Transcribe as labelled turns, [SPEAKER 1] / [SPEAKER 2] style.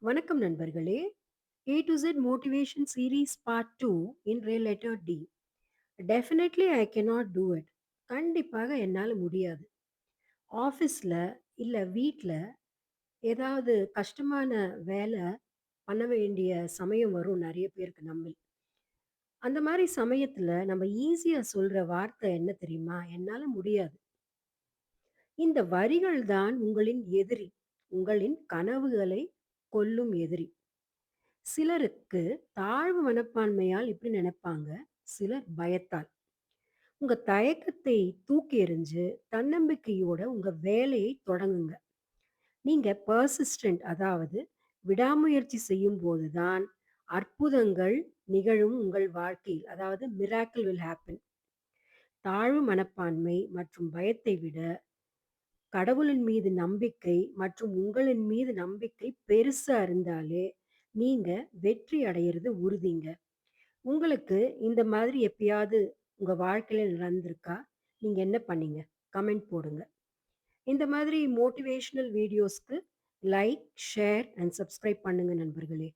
[SPEAKER 1] வணக்கம் நண்பர்களே. A to Z Motivation Series Part 2 in Letter D. Definitely I cannot do it. கண்டிப்பாக என்னால முடியாது. ஆஃபீஸ்ல இல்ல வீட்ல ஏதாவது கஷ்டமான வேலை பண்ண வேண்டிய சமயம் வரும் நெறைய பேருக்கு நம்மில். அந்த மாரி சமயத்துல நம்ம ஈஸியா சொல்ற வார்த்தை என்ன தெரியுமா? என்னால முடியாது. இந்த வரிகள் தான் உங்களின் எதிரி. உங்களின் கனவுகளை கொல்லும் எதிரி. சிலருக்கு தாழ்வு மனப்பான்மையால் இப்படி நினைப்பாங்க. சிலர் பயத்தால். உங்க தயக்கத்தை தூக்கி எறிஞ்சு, தன்னம்பிக்கையோட உங்க வேலையை தொடங்குங்க. நீங்க பெர்சிஸ்டென்ட் அதாவது விடாமுயற்சி செய்யும்போது தான் அற்புதங்கள் நிகழும் உங்கள் வாழ்க்கையில். அதாவது மிராக்கிள் வில் ஹேப்பன். தாழ்வு மனப்பான்மை மற்றும் பயத்தை விட கடவுளின் மீது நம்பிக்கை மற்றும் உங்களின் மீது நம்பிக்கை பெருசா இருந்தாலே, நீங்க வெற்றி அடையறது உறுதிங்க. உங்களுக்கு இந்த மாதிரி எப்பயாவது உங்க வாழ்க்கையில நடந்திருக்கா? நீங்க என்ன பண்ணீங்க? கமெண்ட் போடுங்க. இந்த மாதிரி மோட்டிவேஷனல் வீடியோஸ்க்கு லைக், ஷேர் அண்ட் சப்ஸ்கிரைப் பண்ணுங்க நண்பர்களே.